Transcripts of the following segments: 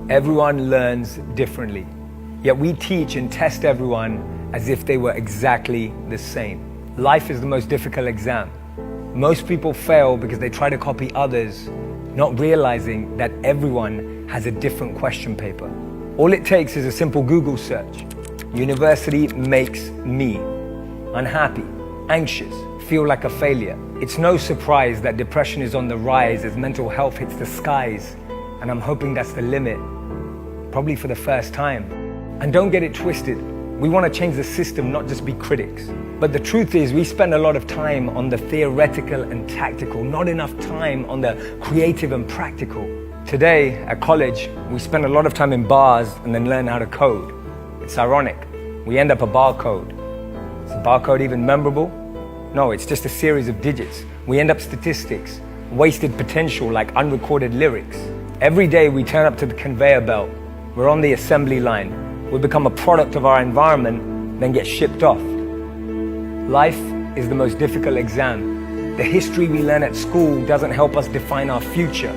Everyone learns differently, yet we teach and test everyone as if they were exactly the same. Life is the most difficult exam. Most people fail because they try to copy others, not realizing that everyone has a different question paper. All it takes is a simple Google search. University makes me unhappy, anxious, feel like a failure. It's no surprise that depression is on the rise as mental health hits the skies, and I'm hoping that's the limit, probably for the first time. And don't get it twisted. We want to change the system, not just be critics. But the truth is, we spend a lot of time on the theoretical and tactical, not enough time on the creative and practical. Today, at college, we spend a lot of time in bars and then learn how to code. It's ironic. We end up a barcode. Is a barcode even memorable? No, it's just a series of digits. We end up statistics, wasted potential like unrecorded lyrics. Every day we turn up to the conveyor belt. We're on the assembly line. We become a product of our environment, then get shipped off. Life is the most difficult exam. The history we learn at school doesn't help us define our future.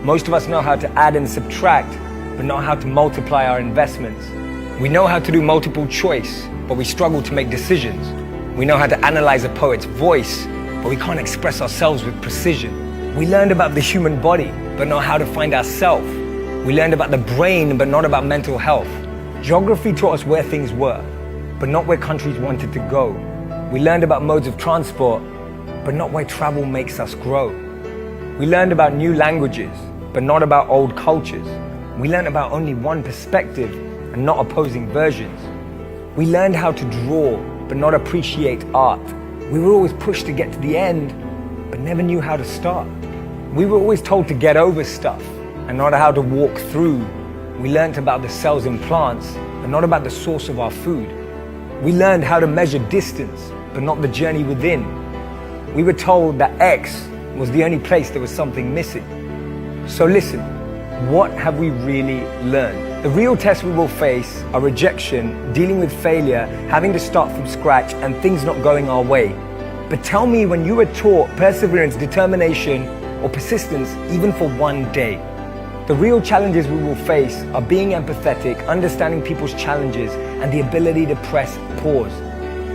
Most of us know how to add and subtract, but not how to multiply our investments. We know how to do multiple choice, but we struggle to make decisions. We know how to analyze a poet's voice, but we can't express ourselves with precision. We learned about the human body, but not how to find ourselves. We learned about the brain, but not about mental health. Geography taught us where things were, but not where countries wanted to go. We learned about modes of transport, but not where travel makes us grow. We learned about new languages, but not about old cultures. We learned about only one perspective and not opposing versions. We learned how to draw, but not appreciate art. We were always pushed to get to the end, but never knew how to start. We were always told to get over stuff and not how to walk through. We learned about the cells in plants, but not about the source of our food. We learned how to measure distance, but not the journey within. We were told that X was the only place there was something missing. So listen, what have we really learned? The real tests we will face are rejection, dealing with failure, having to start from scratch, and things not going our way. But tell me when you were taught perseverance, determination, or persistence even for one day. The real challenges we will face are being empathetic, understanding people's challenges, and the ability to press pause.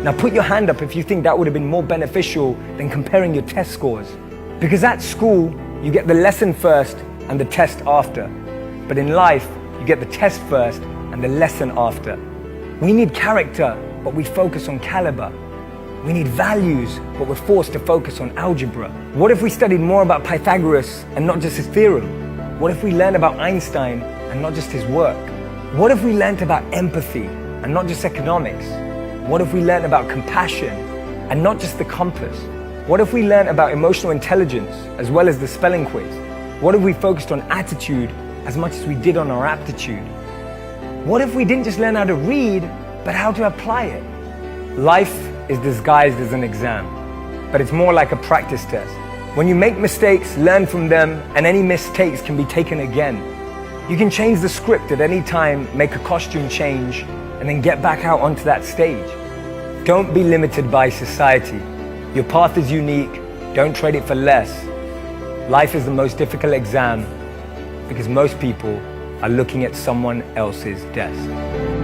Now put your hand up if you think that would have been more beneficial than comparing your test scores. Because at school, you get the lesson first and the test after. But in life, you get the test first and the lesson after. We need character, but we focus on caliber. We need values, but we're forced to focus on algebra. What if we studied more about Pythagoras and not just his theorem? What if we learned about Einstein and not just his work? What if we learned about empathy and not just economics? What if we learned about compassion and not just the compass? What if we learned about emotional intelligence as well as the spelling quiz? What if we focused on attitude as much as we did on our aptitude? What if we didn't just learn how to read, but how to apply it? Life is disguised as an exam, but it's more like a practice test. When you make mistakes, learn from them, and any mistakes can be taken again. You can change the script at any time, make a costume change, and then get back out onto that stage. Don't be limited by society. Your path is unique. Don't trade it for less. Life is the most difficult exam because most people are looking at someone else's desk.